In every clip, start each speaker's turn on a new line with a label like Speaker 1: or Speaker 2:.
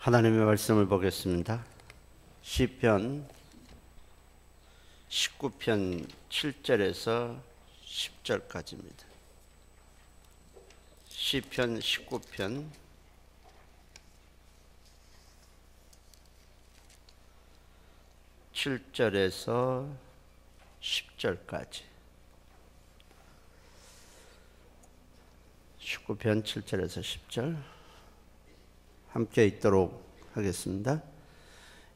Speaker 1: 하나님의 말씀을 보겠습니다. 시편 19편 7절에서 10절까지입니다. 시편 19편 7절에서 10절까지. 19편 7절에서 10절 함께 읽도록 하겠습니다.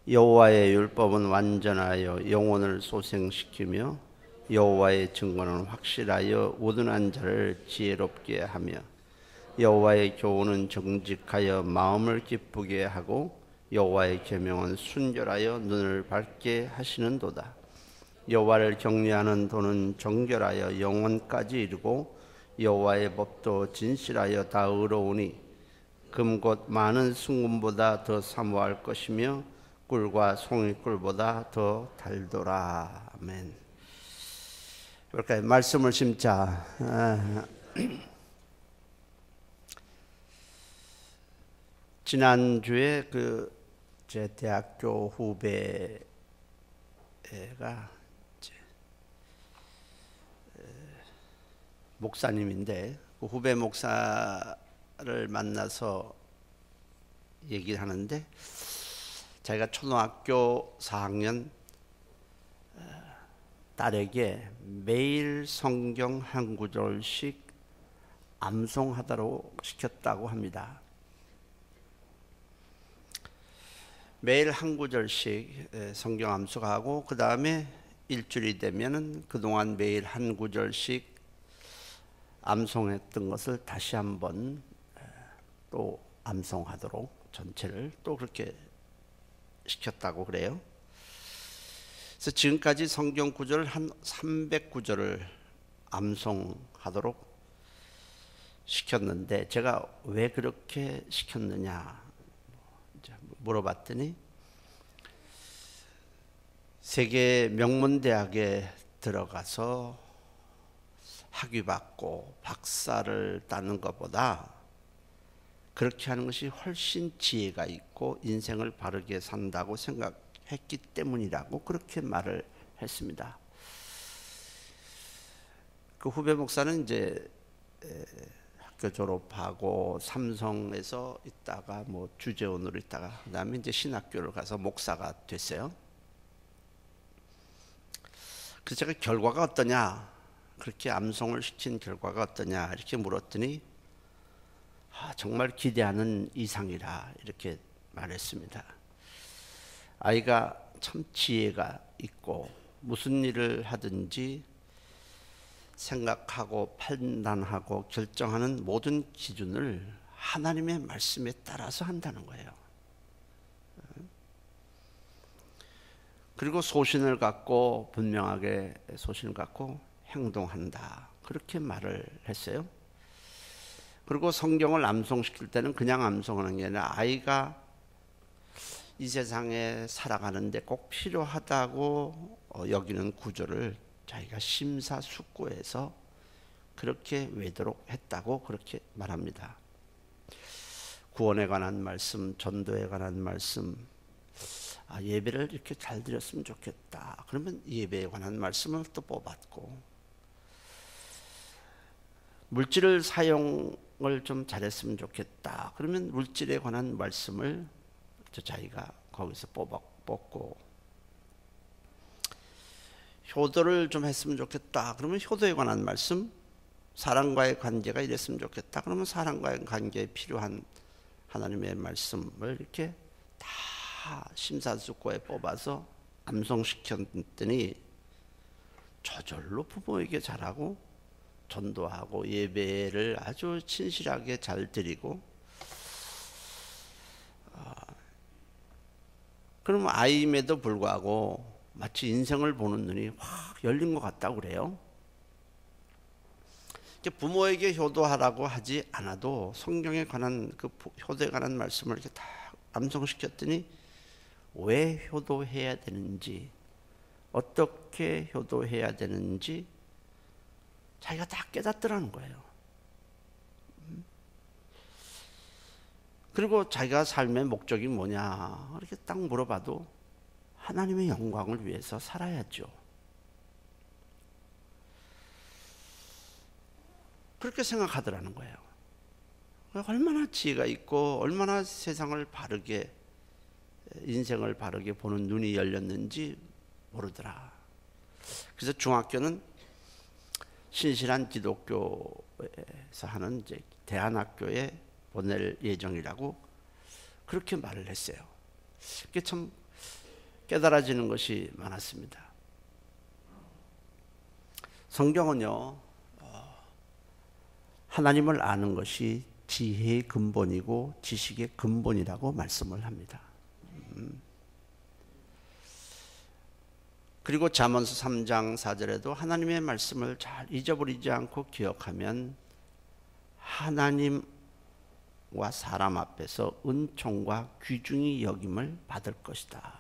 Speaker 1: 여호와의 율법은 완전하여 영혼을 소생시키며 여호와의 증거는 확실하여 우둔한 자를 지혜롭게 하며 여호와의 교훈은 정직하여 마음을 기쁘게 하고 여호와의 계명은 순결하여 눈을 밝게 하시는도다. 여호와를 경외하는 도는 정결하여 영혼까지 이르고 여호와의 법도 진실하여 다 의로우니 금 곧 많은 순금보다 더 사모할 것이며 꿀과 송이꿀보다 더 달도라. 아멘. 그러니까 말씀을 심자. 지난주에 제 대학교 후배가 목사님인데 그 후배 목사를 만나서 얘기를 하는데 자기가 초등학교 4학년 딸에게 매일 성경 한 구절씩 암송하도록 시켰다고 합니다. 매일 한 구절씩 성경 암송하고 그 다음에 일주일이 되면은 그동안 매일 한 구절씩 암송했던 것을 다시 한번 또 암송하도록 전체를 또 그렇게 시켰다고 그래요. 그래서 지금까지 성경 구절 한 300구절을 암송하도록 시켰는데 제가 왜 그렇게 시켰느냐 물어봤더니 세계 명문대학에 들어가서 학위받고 박사를 따는 것보다 그렇게 하는 것이 훨씬 지혜가 있고 인생을 바르게 산다고 생각했기 때문이라고 그렇게 말을 했습니다. 그 후배 목사는 이제 학교 졸업하고 삼성에서 있다가 주재원으로 있다가 그다음에 이제 신학교를 가서 목사가 됐어요. 그래서 제가 결과가 어떠냐, 그렇게 암송을 시킨 결과가 어떠냐 이렇게 물었더니 정말 기대하는 이상이라 이렇게 말했습니다. 아이가 참 지혜가 있고 무슨 일을 하든지 생각하고 판단하고 결정하는 모든 기준을 하나님의 말씀에 따라서 한다는 거예요. 그리고 소신을 갖고 분명하게 소신을 갖고 행동한다. 그렇게 말을 했어요. 그리고 성경을 암송시킬 때는 그냥 암송하는 게 아니라 아이가 이 세상에 살아가는데 꼭 필요하다고 여기는 구절을 자기가 심사숙고해서 그렇게 외도록 했다고 그렇게 말합니다. 구원에 관한 말씀, 전도에 관한 말씀, 예배를 이렇게 잘 드렸으면 좋겠다. 그러면 예배에 관한 말씀을 또 뽑았고, 물질을 사용을 좀 잘했으면 좋겠다. 그러면 물질에 관한 말씀을 자기가 거기서 뽑고, 효도를 좀 했으면 좋겠다. 그러면 효도에 관한 말씀, 사람과의 관계가 이랬으면 좋겠다. 그러면 사람과의 관계에 필요한 하나님의 말씀을 이렇게 다 심사숙고해 뽑아서 암송시켰더니 저절로 부모에게 잘하고 전도하고 예배를 아주 진실하게 잘 드리고, 그러면 아이임에도 불구하고 마치 인생을 보는 눈이 확 열린 것 같다고 그래요. 부모에게 효도하라고 하지 않아도 성경에 관한 그 효도에 관한 말씀을 이렇게 다 암송시켰더니 왜 효도해야 되는지, 어떻게 효도해야 되는지 자기가 다 깨닫더라는 거예요. 그리고 자기가 삶의 목적이 뭐냐 이렇게 딱 물어봐도 하나님의 영광을 위해서 살아야죠. 그렇게 생각하더라는 거예요. 얼마나 지혜가 있고 얼마나 세상을 바르게, 인생을 바르게 보는 눈이 열렸는지 모르더라. 그래서 중학교는 신실한 기독교에서 하는 이제 대안학교에 보낼 예정이라고 그렇게 말을 했어요. 그게 참 깨달아지는 것이 많았습니다. 성경은요, 하나님을 아는 것이 지혜의 근본이고 지식의 근본이라고 말씀을 합니다. 그리고 잠언서 3장 4절에도 하나님의 말씀을 잘 잊어버리지 않고 기억하면 하나님과 사람 앞에서 은총과 귀중히 여김을 받을 것이다.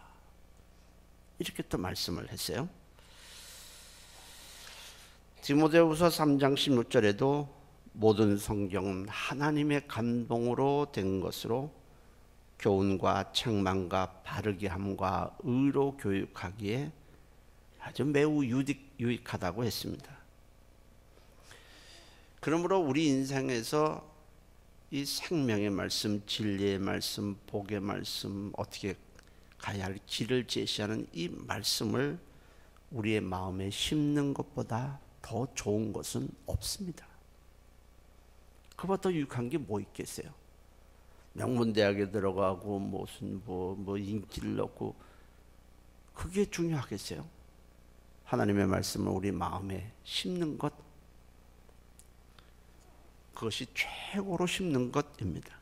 Speaker 1: 이렇게 또 말씀을 했어요. 디모데후서 3장 16절에도 모든 성경은 하나님의 감동으로 된 것으로 교훈과 책망과 바르게 함과 의로 교육하기에 아주 매우 유익하다고 했습니다. 그러므로 우리 인생에서 이 생명의 말씀, 진리의 말씀, 복의 말씀, 어떻게 가야 할 길을 제시하는 이 말씀을 우리의 마음에 심는 것보다 더 좋은 것은 없습니다. 그보다 더 유익한 게 뭐 있겠어요? 명문대학에 들어가고 무슨 뭐 인기를 얻고 그게 중요하겠어요? 하나님의 말씀을 우리 마음에 심는 것, 그것이 최고로 심는 것입니다.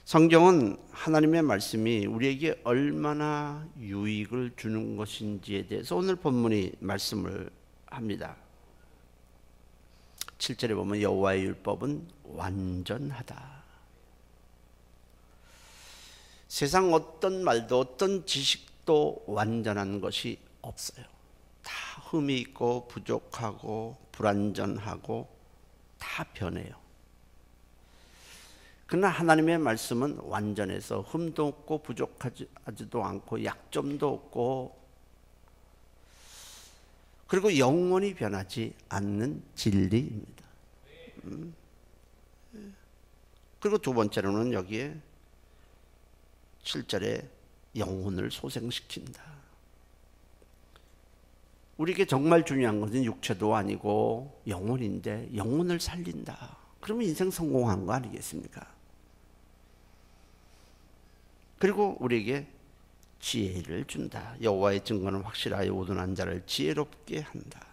Speaker 1: 성경은 하나님의 말씀이 우리에게 얼마나 유익을 주는 것인지에 대해서 오늘 본문이 말씀을 합니다. 7절에 보면 여호와의 율법은 완전하다. 세상 어떤 말도 어떤 지식도 완전한 것이 없어요. 다 흠이 있고 부족하고 불완전하고 다 변해요. 그러나 하나님의 말씀은 완전해서 흠도 없고 부족하지도 않고 약점도 없고 그리고 영원히 변하지 않는 진리입니다. 그리고 두 번째로는 여기에 7절에 영혼을 소생시킨다. 우리에게 정말 중요한 것은 육체도 아니고 영혼인데 영혼을 살린다. 그러면 인생 성공한 거 아니겠습니까? 그리고 우리에게 지혜를 준다. 여호와의 증거는 확실하여 우둔한 자를 지혜롭게 한다.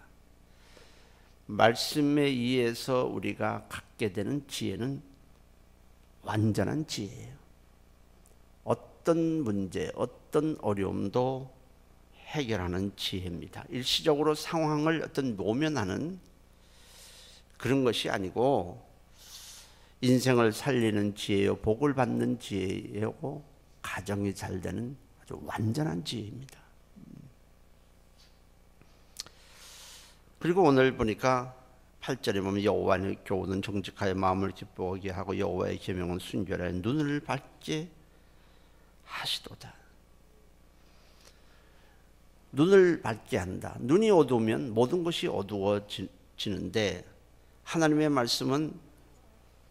Speaker 1: 말씀에 의해서 우리가 갖게 되는 지혜는 완전한 지혜예요. 어떤 문제, 어떤 어려움도 해결하는 지혜입니다. 일시적으로 상황을 어떤 모면하는 그런 것이 아니고 인생을 살리는 지혜요, 복을 받는 지혜요, 가정이 잘 되는 아주 완전한 지혜입니다. 그리고 오늘 보니까 8절에 보면 여호와의 교훈은 정직하여 마음을 기쁘게 하고 여호와의 계명은 순결하여 눈을 밝게 하시도다. 눈을 밝게 한다. 눈이 어두우면 모든 것이 어두워지는데 하나님의 말씀은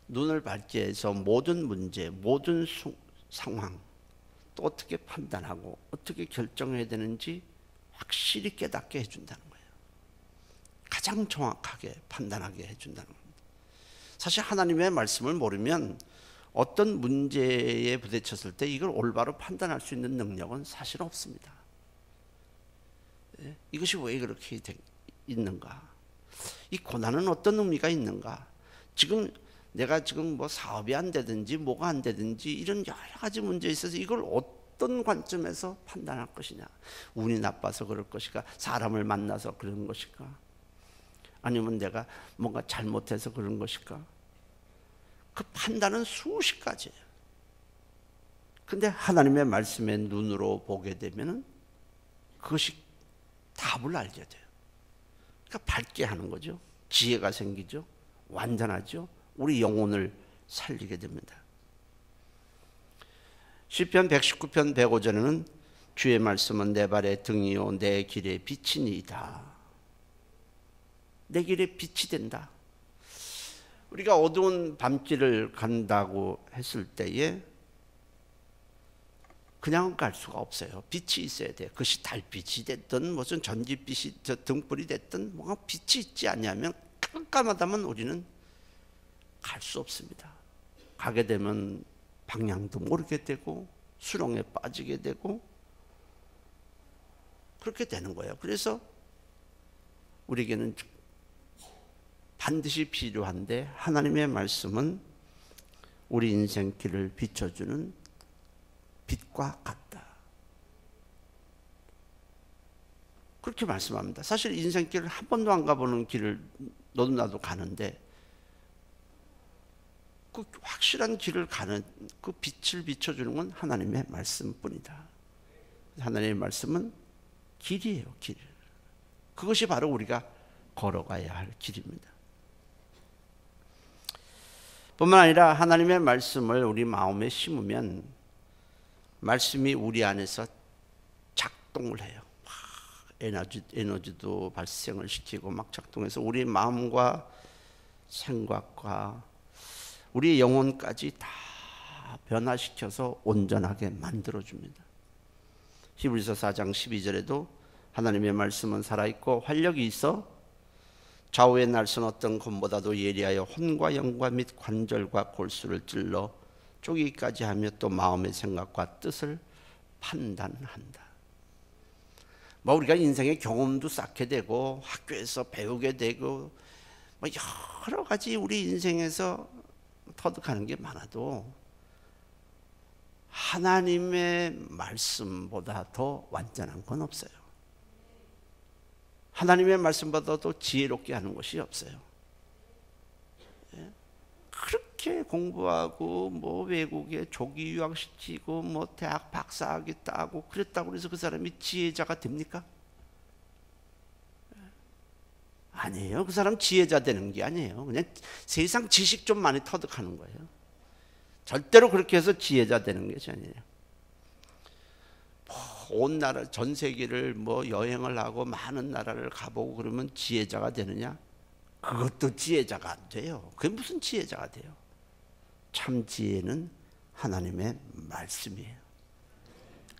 Speaker 1: 눈을 밝게 해서 모든 문제, 모든 상황 또 어떻게 판단하고 어떻게 결정해야 되는지 확실히 깨닫게 해준다는 거예요. 가장 정확하게 판단하게 해준다는 겁니다. 사실 하나님의 말씀을 모르면 어떤 문제에 부딪혔을 때 이걸 올바로 판단할 수 있는 능력은 사실 없습니다. 이것이 왜 그렇게 있는가? 이 고난은 어떤 의미가 있는가? 내가 지금 뭐 사업이 안 되든지 뭐가 안 되든지 이런 여러 가지 문제에 있어서 이걸 어떤 관점에서 판단할 것이냐? 운이 나빠서 그럴 것인가? 사람을 만나서 그런 것일까? 아니면 내가 뭔가 잘못해서 그런 것일까? 그 판단은 수십 가지예요. 근데 하나님의 말씀의 눈으로 보게 되면은 그것이 답을 알게 돼요. 그러니까 밝게 하는 거죠. 지혜가 생기죠. 완전하죠. 우리 영혼을 살리게 됩니다. 시편 119편 105절에는 주의 말씀은 내 발의 등이요 내 길의 빛이니이다. 내 길에 빛이 된다. 우리가 어두운 밤길을 간다고 했을 때에 그냥 갈 수가 없어요. 빛이 있어야 돼요. 그것이 달빛이 됐든 무슨 전기빛이 등불이 됐든 뭔가 빛이 있지 않냐면 깜깜하다면 우리는 갈 수 없습니다. 가게 되면 방향도 모르게 되고 수렁에 빠지게 되고 그렇게 되는 거예요. 그래서 우리에게는 반드시 필요한데 하나님의 말씀은 우리 인생길을 비춰주는 빛과 같다. 그렇게 말씀합니다. 사실 인생길을 한 번도 안 가보는 길을 너도 나도 가는데 그 확실한 길을 가는 그 빛을 비춰주는 건 하나님의 말씀뿐이다. 하나님의 말씀은 길이에요, 길. 그것이 바로 우리가 걸어가야 할 길입니다. 뿐만 아니라 하나님의 말씀을 우리 마음에 심으면 말씀이 우리 안에서 작동을 해요. 에너지도 발생을 시키고 막 작동해서 우리 마음과 생각과 우리 영혼까지 다 변화시켜서 온전하게 만들어줍니다. 히브리서 4장 12절에도 하나님의 말씀은 살아있고 활력이 있어 좌우의 날선 어떤 검보다도 예리하여 혼과 영과 및 관절과 골수를 찔러 쪼개기까지 하며 또 마음의 생각과 뜻을 판단한다. 뭐 우리가 인생의 경험도 쌓게 되고 학교에서 배우게 되고 뭐 여러 가지 우리 인생에서 터득하는 게 많아도 하나님의 말씀보다 더 완전한 건 없어요. 하나님의 말씀보다 더 지혜롭게 하는 것이 없어요. 그렇게 공부하고 뭐 외국에 조기 유학시키고 뭐 대학 박사학위 따고 그랬다고 해서 그 사람이 지혜자가 됩니까? 아니에요. 그 사람 지혜자 되는 게 아니에요. 그냥 세상 지식 좀 많이 터득하는 거예요. 절대로 그렇게 해서 지혜자 되는 것이 아니에요. 온 나라 전 세계를 뭐 여행을 하고 많은 나라를 가보고 그러면 지혜자가 되느냐? 그것도 지혜자가 안 돼요. 그게 무슨 지혜자가 돼요? 참 지혜는 하나님의 말씀이에요.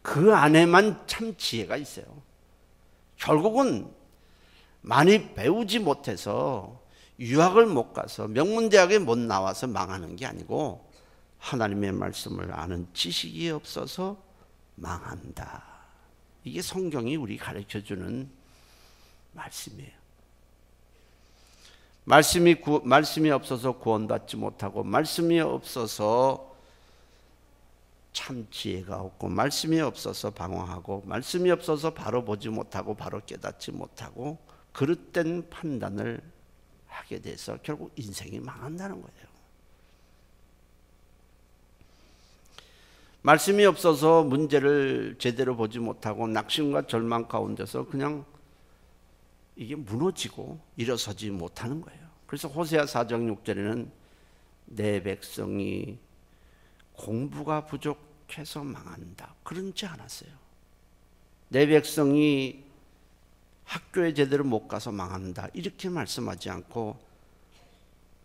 Speaker 1: 그 안에만 참 지혜가 있어요. 결국은 많이 배우지 못해서 유학을 못 가서 명문대학에 못 나와서 망하는 게 아니고 하나님의 말씀을 아는 지식이 없어서 망한다. 이게 성경이 우리 가르쳐주는 말씀이에요. 말씀이 없어서 구원받지 못하고 말씀이 없어서 참 지혜가 없고 말씀이 없어서 방황하고 말씀이 없어서 바로 보지 못하고 바로 깨닫지 못하고 그릇된 판단을 하게 돼서 결국 인생이 망한다는 거예요. 말씀이 없어서 문제를 제대로 보지 못하고 낙심과 절망 가운데서 그냥 이게 무너지고 일어서지 못하는 거예요. 그래서 호세아 4장 6절에는 내 백성이 공부가 부족해서 망한다. 그런지 않았어요. 내 백성이 학교에 제대로 못 가서 망한다. 이렇게 말씀하지 않고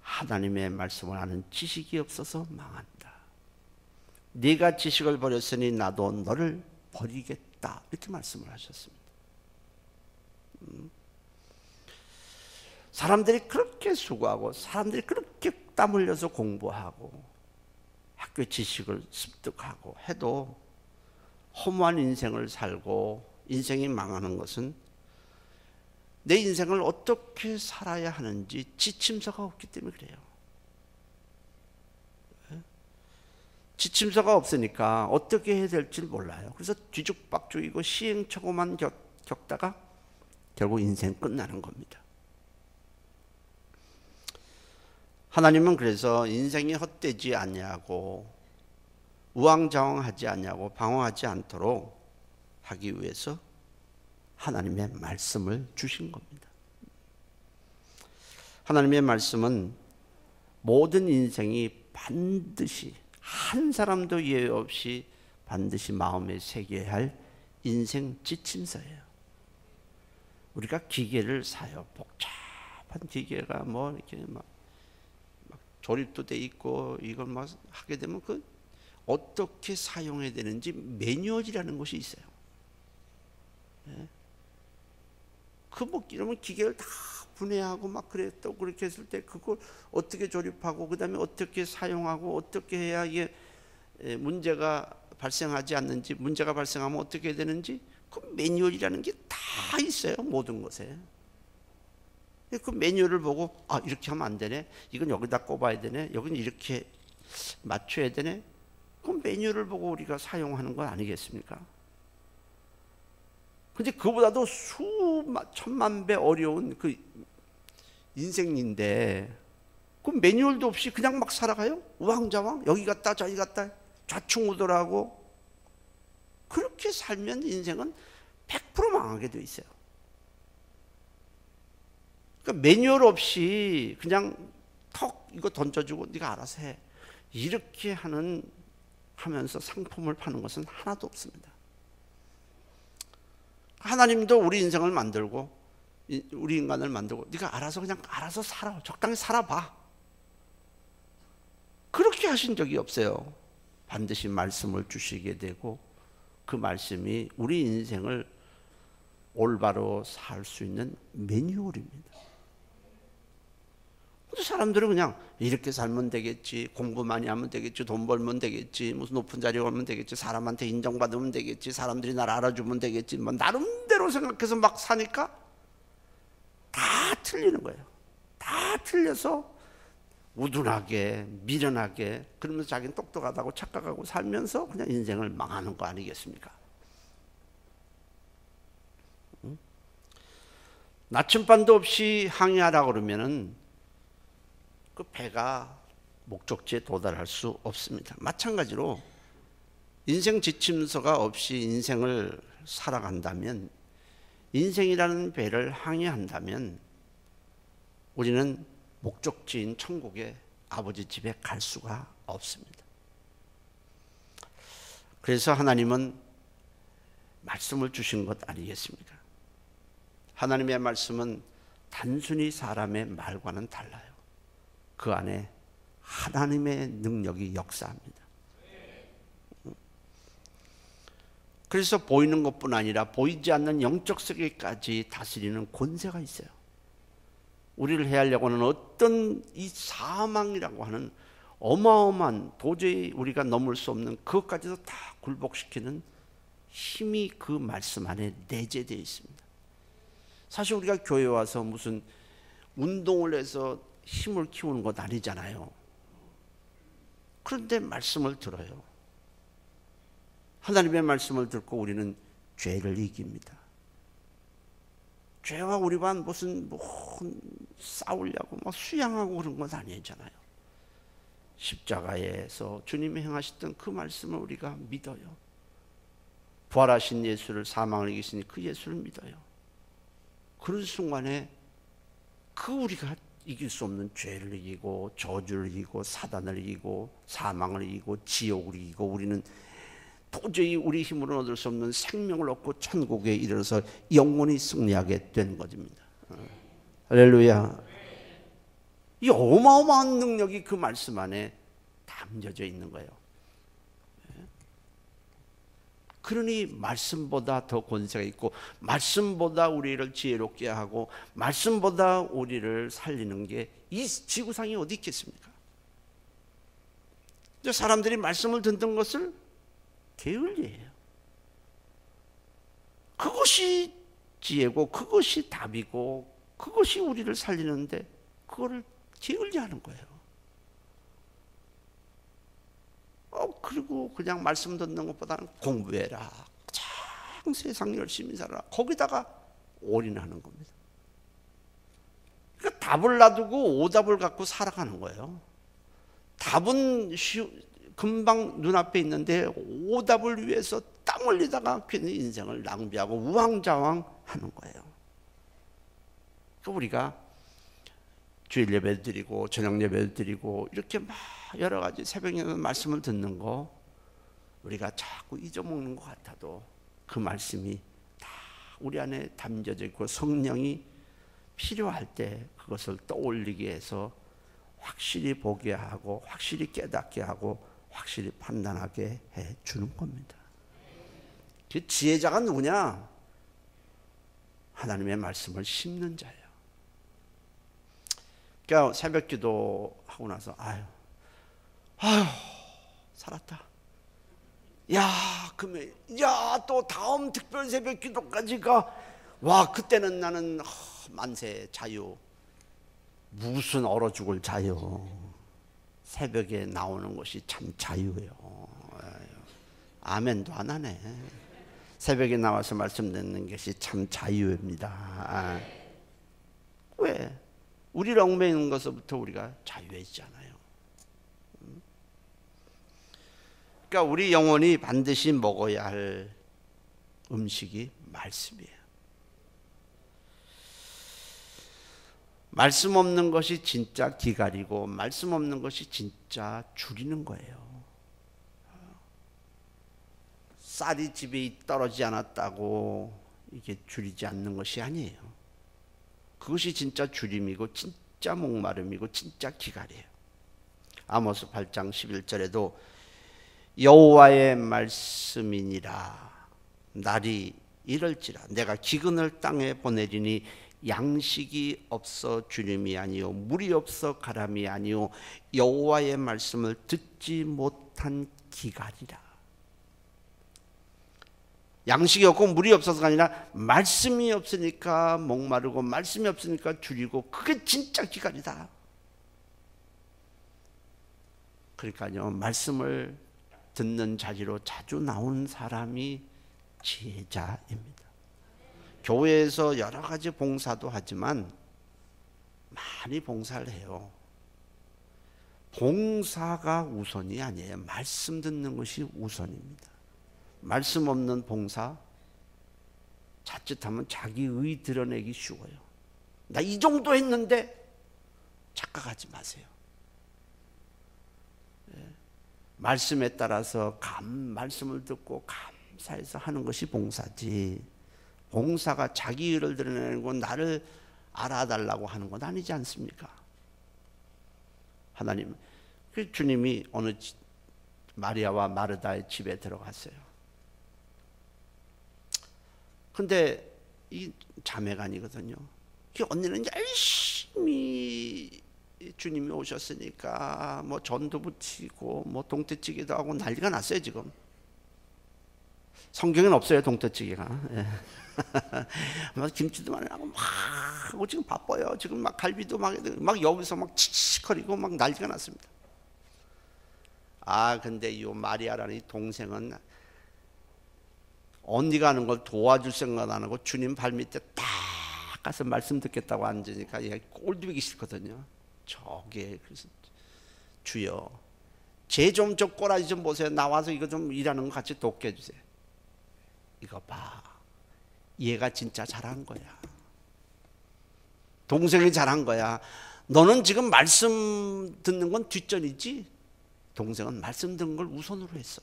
Speaker 1: 하나님의 말씀을 아는 지식이 없어서 망한다. 네가 지식을 버렸으니 나도 너를 버리겠다. 이렇게 말씀을 하셨습니다. 사람들이 그렇게 수고하고 사람들이 그렇게 땀 흘려서 공부하고 학교 지식을 습득하고 해도 허무한 인생을 살고 인생이 망하는 것은 내 인생을 어떻게 살아야 하는지 지침서가 없기 때문에 그래요. 지침서가 없으니까 어떻게 해야 될지 몰라요. 그래서 뒤죽박죽이고 시행착오만 겪다가 결국 인생 끝나는 겁니다. 하나님은 그래서 인생이 헛되지 않냐고 우왕좌왕하지 않냐고 방황하지 않도록 하기 위해서 하나님의 말씀을 주신 겁니다. 하나님의 말씀은 모든 인생이 반드시 한 사람도 예외 없이 반드시 마음에 새겨야 할 인생 지침서예요. 우리가 기계를 사요. 복잡한 기계가 뭐 이렇게 막 조립도 돼 있고 이걸 막 하게 되면 그 어떻게 사용해야 되는지 매뉴얼이라는 것이 있어요. 예? 그 뭐 이러면 기계를 다 분해하고 막 그래 또 그렇게 했을 때 그걸 어떻게 조립하고 그다음에 어떻게 사용하고 어떻게 해야 이게 문제가 발생하지 않는지, 문제가 발생하면 어떻게 해야 되는지 그 매뉴얼이라는 게 다 있어요. 모든 것에. 그 매뉴얼을 보고 아 이렇게 하면 안 되네, 이건 여기다 꼽아야 되네, 여기는 이렇게 맞춰야 되네, 그 매뉴얼을 보고 우리가 사용하는 건 아니겠습니까? 근데 그보다도 천만 배 어려운 그 인생인데 그 매뉴얼도 없이 그냥 막 살아가요? 우왕좌왕 여기 갔다 저기 갔다 좌충우돌하고 그렇게 살면 인생은 100% 망하게 돼 있어요. 그러니까 매뉴얼 없이 그냥 턱 이거 던져주고 네가 알아서 해 이렇게 하면서 상품을 파는 것은 하나도 없습니다. 하나님도 우리 인생을 만들고 우리 인간을 만들고 네가 알아서 그냥 알아서 살아, 적당히 살아봐, 그렇게 하신 적이 없어요. 반드시 말씀을 주시게 되고 그 말씀이 우리 인생을 올바로 살 수 있는 매뉴얼입니다. 사람들은 그냥 이렇게 살면 되겠지, 공부 많이 하면 되겠지, 돈 벌면 되겠지, 무슨 높은 자리에 오면 되겠지, 사람한테 인정받으면 되겠지, 사람들이 나를 알아주면 되겠지, 뭐 나름대로 생각해서 막 사니까 다 틀리는 거예요. 다 틀려서 우둔하게 미련하게 그러면서 자기는 똑똑하다고 착각하고 살면서 그냥 인생을 망하는 거 아니겠습니까? 나침반도 없이 항해하라 그러면은 그 배가 목적지에 도달할 수 없습니다. 마찬가지로 인생 지침서가 없이 인생을 살아간다면, 인생이라는 배를 항해한다면 우리는 목적지인 천국의 아버지 집에 갈 수가 없습니다. 그래서 하나님은 말씀을 주신 것 아니겠습니까? 하나님의 말씀은 단순히 사람의 말과는 달라요. 그 안에 하나님의 능력이 역사합니다. 그래서 보이는 것뿐 아니라 보이지 않는 영적 세계까지 다스리는 권세가 있어요. 우리를 해하려고 하는 어떤 이 사망이라고 하는 어마어마한 도저히 우리가 넘을 수 없는 그것까지도 다 굴복시키는 힘이 그 말씀 안에 내재되어 있습니다. 사실 우리가 교회 와서 무슨 운동을 해서 힘을 키우는 것 아니잖아요. 그런데 말씀을 들어요. 하나님의 말씀을 듣고 우리는 죄를 이깁니다. 죄와 우리 반 무슨 싸우려고 막 수양하고 그런 건 아니잖아요. 십자가에서 주님이 행하셨던 그 말씀을 우리가 믿어요. 부활하신 예수를, 사망을 이기신 그 예수를 믿어요. 그런 순간에 그 우리가 이길 수 없는 죄를 이기고 저주를 이기고 사단을 이기고 사망을 이기고 지옥을 이기고 우리는 도저히 우리 힘으로 얻을 수 없는 생명을 얻고 천국에 이르러서 영원히 승리하게 된 것입니다. 할렐루야. 이 어마어마한 능력이 그 말씀 안에 담겨져 있는 거예요. 그러니 말씀보다 더 권세가 있고 말씀보다 우리를 지혜롭게 하고 말씀보다 우리를 살리는 게 이 지구상에 어디 있겠습니까? 사람들이 말씀을 듣는 것을 게을리해요. 그것이 지혜고 그것이 답이고 그것이 우리를 살리는데 그거를 게을리하는 거예요. 그리고 그냥 말씀 듣는 것보다는 공부해라, 참 세상 열심히 살아라, 거기다가 올인하는 겁니다. 그러니까 답을 놔두고 오답을 갖고 살아가는 거예요. 답은 금방 눈앞에 있는데 오답을 위해서 땀 흘리다가 괜히 인생을 낭비하고 우왕좌왕 하는 거예요. 그러니까 우리가 주일 예배 드리고 저녁 예배 드리고 이렇게 막 여러 가지 새벽에 말씀을 듣는 거 우리가 자꾸 잊어먹는 것 같아도 그 말씀이 다 우리 안에 담겨져 있고 성령이 필요할 때 그것을 떠올리게 해서 확실히 보게 하고 확실히 깨닫게 하고 확실히 판단하게 해 주는 겁니다. 그 지혜자가 누구냐? 하나님의 말씀을 심는 자예요. 그러니까 새벽 기도 하고 나서 아유 살았다. 야, 그러면 또 다음 특별 새벽 기도까지가 와 그때는 나는 만세 자유. 무슨 얼어 죽을 자유. 새벽에 나오는 것이 참 자유예요. 아멘도 안 하네. 새벽에 나와서 말씀 듣는 것이 참 자유입니다. 왜? 우리를 얽매이는 것부터 우리가 자유해지잖아요. 그러니까 우리 영혼이 반드시 먹어야 할 음식이 말씀이에요. 말씀 없는 것이 진짜 기갈이고 말씀 없는 것이 진짜 줄이는 거예요. 쌀이 집에 떨어지지 않았다고 이게 줄이지 않는 것이 아니에요. 그것이 진짜 줄임이고 진짜 목마름이고 진짜 기갈이에요. 아모스 8장 11절에도 여호와의 말씀이니라 날이 이럴지라 내가 기근을 땅에 보내리니 양식이 없어 주림이 아니요 물이 없어 가람이 아니요 여호와의 말씀을 듣지 못한 기갈이라. 양식이 없고 물이 없어서가 아니라 말씀이 없으니까 목마르고 말씀이 없으니까 줄이고 그게 진짜 기갈이다. 그러니까요 말씀을 듣는 자리로 자주 나온 사람이 지혜자입니다. 교회에서 여러 가지 봉사도 하지만 많이 봉사를 해요. 봉사가 우선이 아니에요. 말씀 듣는 것이 우선입니다. 말씀 없는 봉사 자칫하면 자기의 드러내기 쉬워요. 나 이 정도 했는데 착각하지 마세요. 말씀에 따라서 말씀을 듣고 감사해서 하는 것이 봉사지, 봉사가 자기 일을 드러내고 나를 알아달라고 하는 건 아니지 않습니까? 하나님, 그 주님이 어느 마리아와 마르다의 집에 들어갔어요. 근데 이 자매간이거든요. 언니는 열심히 주님이 오셨으니까 뭐 전도 붙이고 뭐 동태찌개도 하고 난리가 났어요 지금. 성경에는 없어요 동태찌개가. 예. 막 김치도 많이 하고 막 하고 지금 바빠요. 지금 막 갈비도 막 여기서 막 칙칙거리고 막 난리가 났습니다. 아 근데 이 마리아라는 이 동생은 언니가 하는 걸 도와줄 생각 안 하고 주님 발밑에 딱 가서 말씀 듣겠다고 앉으니까 얘 꼴도 싫거든요. 저게 그래서 주여 쟤 좀 저 꼬라지 좀 보세요. 나와서 이거 좀 일하는 거 같이 돕게 해주세요. 이거 봐, 얘가 진짜 잘한 거야. 동생이 잘한 거야. 너는 지금 말씀 듣는 건 뒷전이지 동생은 말씀 듣는 걸 우선으로 했어.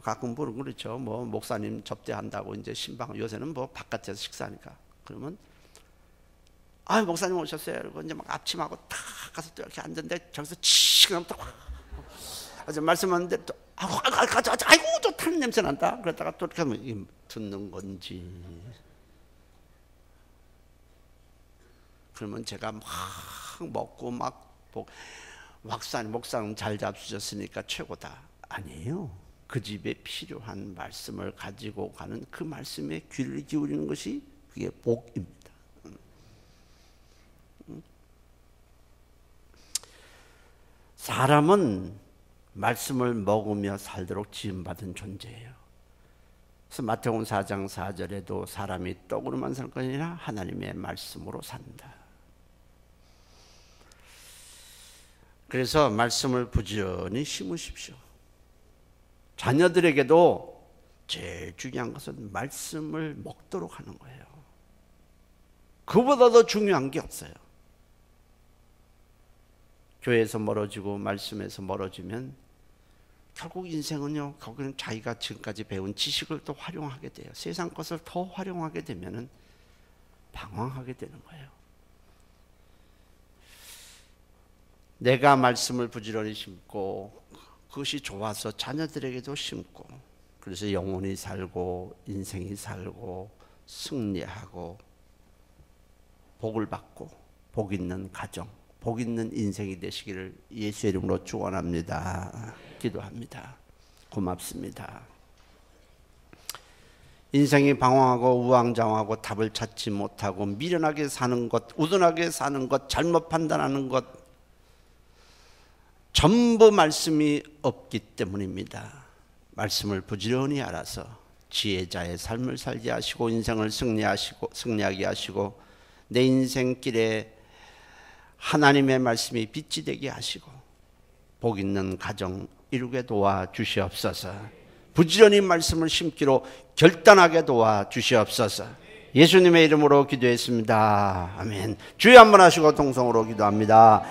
Speaker 1: 가끔 보는 그렇죠. 뭐 목사님 접대한다고 이제 신방 요새는 뭐 바깥에서 식사하니까 그러면 아 목사님 오셨어요. 그리고 이제 막 앞침하고 탁 가서 또 이렇게 앉는데 저기서 치고 또 아주 말씀하는데 또 아이고 좋다는 냄새 난다. 그러다가 또 이렇게 하면 듣는 건지. 그러면 제가 막 먹고 막 목사님 잘 잡수셨으니까 최고다. 아니에요. 그 집에 필요한 말씀을 가지고 가는 그 말씀에 귀를 기울이는 것이 그게 복입니다. 사람은 말씀을 먹으며 살도록 지음받은 존재예요. 그래서 마태복음 4장 4절에도 사람이 떡으로만 살 것이 아니라 하나님의 말씀으로 산다. 그래서 말씀을 부지런히 심으십시오. 자녀들에게도 제일 중요한 것은 말씀을 먹도록 하는 거예요. 그보다 더 중요한 게 없어요. 교회에서 멀어지고 말씀에서 멀어지면 결국 인생은요, 거기는 자기가 지금까지 배운 지식을 또 활용하게 돼요. 세상 것을 더 활용하게 되면은 방황하게 되는 거예요. 내가 말씀을 부지런히 심고 그것이 좋아서 자녀들에게도 심고, 그래서 영혼이 살고 인생이 살고 승리하고 복을 받고 복 있는 가정, 복 있는 인생이 되시기를 예수의 이름으로 축원합니다. 기도합니다. 고맙습니다. 인생이 방황하고 우왕좌왕하고 답을 찾지 못하고 미련하게 사는 것, 우둔하게 사는 것, 잘못 판단하는 것, 전부 말씀이 없기 때문입니다. 말씀을 부지런히 알아서 지혜자의 삶을 살게 하시고 인생을 승리하게 하시고 내 인생길에 하나님의 말씀이 빛이 되게 하시고 복 있는 가정 이루게 도와주시옵소서. 부지런히 말씀을 심기로 결단하게 도와주시옵소서. 예수님의 이름으로 기도했습니다. 아멘. 주여 한번 하시고 동성으로 기도합니다.